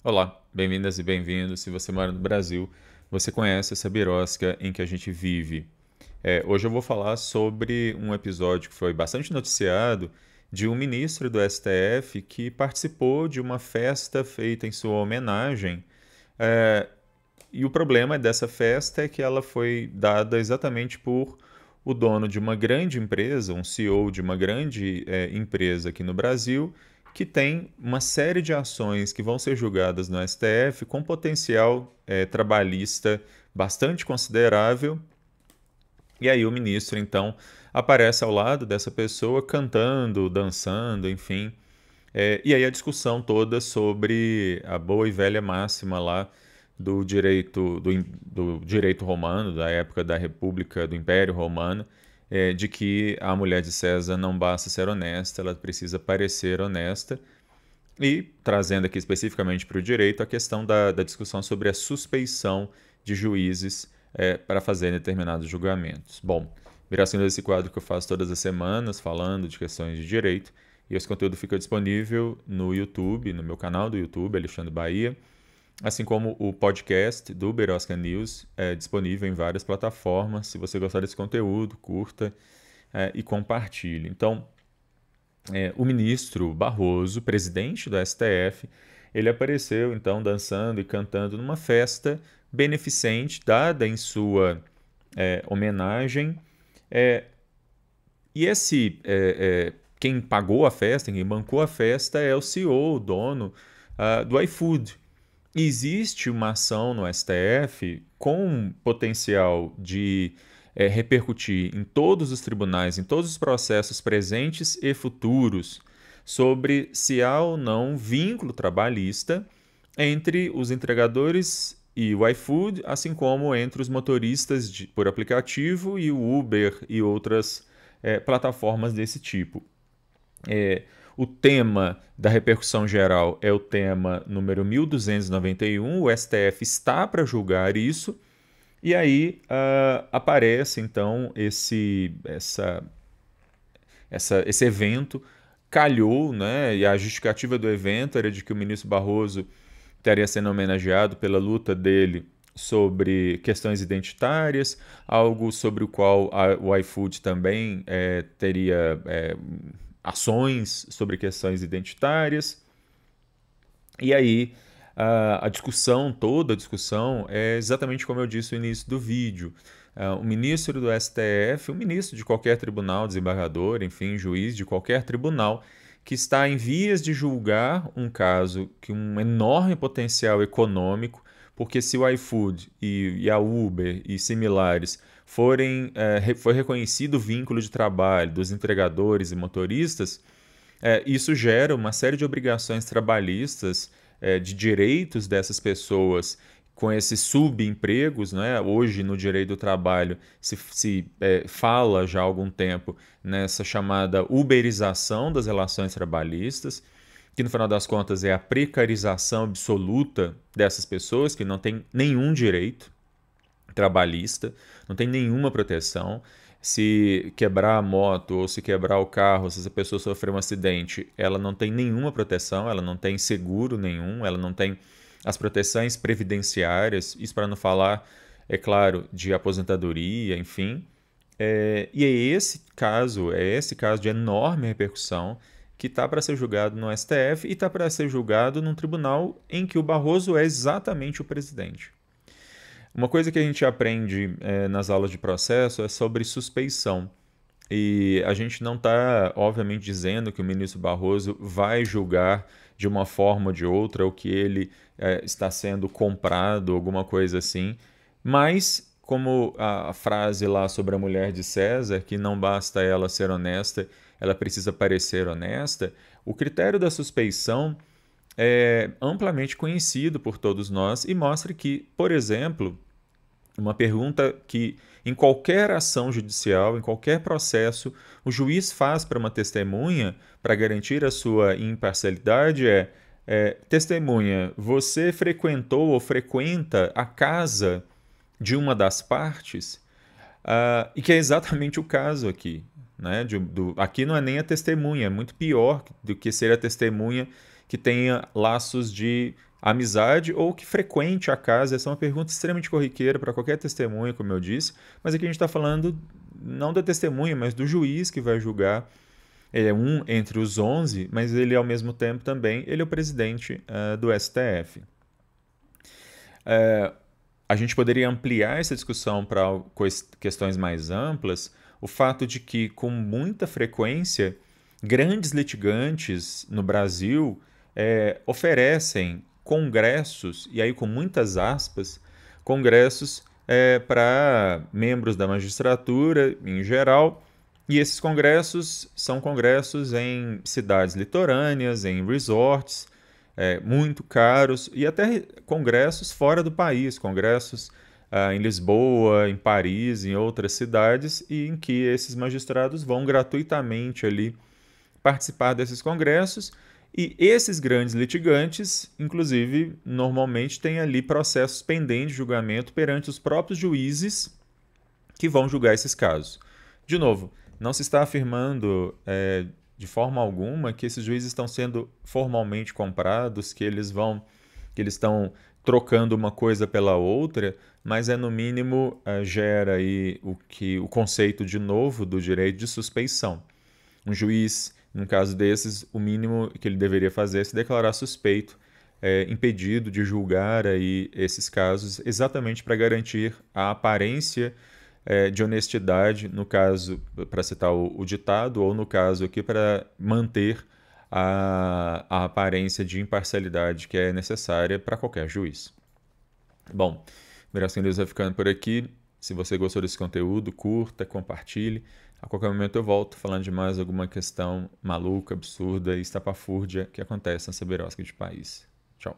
Olá, bem-vindas e bem-vindos. Se você mora no Brasil, você conhece essa birosca em que a gente vive. Hoje eu vou falar sobre um episódio que foi bastante noticiado de um ministro do STF que participou de uma festa feita em sua homenagem. É, e o problema dessa festa é que ela foi dada exatamente por o dono de uma grande empresa, um CEO de uma grande empresa aqui no Brasil, que tem uma série de ações que vão ser julgadas no STF com potencial trabalhista bastante considerável. E aí o ministro, então, aparece ao lado dessa pessoa cantando, dançando, enfim. E aí a discussão toda sobre a boa e velha máxima lá do direito romano, da época da República, do Império Romano, de que a mulher de César não basta ser honesta, ela precisa parecer honesta. E trazendo aqui especificamente para o direito a questão da discussão sobre a suspeição de juízes para fazer determinados julgamentos. Bom, virá sendo esse quadro que eu faço todas as semanas, falando de questões de direito, e esse conteúdo fica disponível no YouTube, no meu canal do YouTube, Alexandre Bahia, assim como o podcast do Berosca News é disponível em várias plataformas. Se você gostar desse conteúdo, curta e compartilhe. Então, o ministro Barroso, presidente do STF, ele apareceu então dançando e cantando numa festa beneficente dada em sua homenagem. E quem pagou a festa, quem bancou a festa é o CEO, o dono do iFood. Existe uma ação no STF com potencial de repercutir em todos os tribunais, em todos os processos presentes e futuros, sobre se há ou não vínculo trabalhista entre os entregadores e o iFood, assim como entre os motoristas por aplicativo e o Uber e outras plataformas desse tipo. O tema da repercussão geral é o tema número 1291. O STF está para julgar isso, e aí aparece então esse evento. Calhou, né? E a justificativa do evento era de que o ministro Barroso estaria sendo homenageado pela luta dele sobre questões identitárias, algo sobre o qual o iFood também teria ações sobre questões identitárias. E aí a discussão, toda a discussão, é exatamente como eu disse no início do vídeo. O ministro do STF, o ministro de qualquer tribunal, desembargador, enfim, juiz de qualquer tribunal, que está em vias de julgar um caso que um enorme potencial econômico, porque se o iFood e a Uber e similares foi reconhecido o vínculo de trabalho dos entregadores e motoristas, isso gera uma série de obrigações trabalhistas, de direitos dessas pessoas com esses subempregos, né? Hoje, no direito do trabalho, se fala já há algum tempo nessa chamada uberização das relações trabalhistas, que no final das contas é a precarização absoluta dessas pessoas que não têm nenhum direito trabalhista, não tem nenhuma proteção. Se quebrar a moto ou se quebrar o carro, se essa pessoa sofrer um acidente, ela não tem nenhuma proteção, ela não tem seguro nenhum, ela não tem as proteções previdenciárias, isso para não falar, é claro, de aposentadoria, enfim. E é esse caso de enorme repercussão que está para ser julgado no STF e está para ser julgado num tribunal em que o Barroso é exatamente o presidente. Uma coisa que a gente aprende nas aulas de processo é sobre suspeição. E a gente não está, obviamente, dizendo que o ministro Barroso vai julgar de uma forma ou de outra, ou que ele está sendo comprado, alguma coisa assim. Mas, como a frase lá sobre a mulher de César, que não basta ela ser honesta, ela precisa parecer honesta, o critério da suspeição é amplamente conhecido por todos nós e mostra que, por exemplo, uma pergunta que em qualquer ação judicial, em qualquer processo, o juiz faz para uma testemunha para garantir a sua imparcialidade testemunha, você frequentou ou frequenta a casa de uma das partes? E que é exatamente o caso aqui. Né? Aqui não é nem a testemunha, é muito pior do que ser a testemunha que tenha laços de amizade ou que frequente a casa. Essa é uma pergunta extremamente corriqueira para qualquer testemunha, como eu disse, mas aqui a gente está falando não da testemunha, mas do juiz que vai julgar. Ele é um entre os 11, mas ele, ao mesmo tempo, também ele é o presidente do STF. A gente poderia ampliar essa discussão para questões mais amplas, o fato de que, com muita frequência, grandes litigantes no Brasil oferecem congressos, e aí com muitas aspas, congressos para membros da magistratura em geral, e esses congressos são congressos em cidades litorâneas, em resorts, muito caros, e até congressos fora do país, congressos em Lisboa, em Paris, em outras cidades, e em que esses magistrados vão gratuitamente ali participar desses congressos, e esses grandes litigantes, inclusive, normalmente têm ali processos pendentes de julgamento perante os próprios juízes que vão julgar esses casos. De novo, não se está afirmando de forma alguma que esses juízes estão sendo formalmente comprados, que eles estão trocando uma coisa pela outra, mas no mínimo gera aí o conceito de novo do direito de suspeição. Um juiz, num caso desses, o mínimo que ele deveria fazer é se declarar suspeito, impedido de julgar aí esses casos, exatamente para garantir a aparência de honestidade, no caso, para citar o ditado, ou no caso aqui, para manter a aparência de imparcialidade que é necessária para qualquer juiz. Bom, Miração Deus vai ficando por aqui. Se você gostou desse conteúdo, curta, compartilhe. A qualquer momento eu volto falando de mais alguma questão maluca, absurda e estapafúrdia que acontece nessa beirosca de país. Tchau.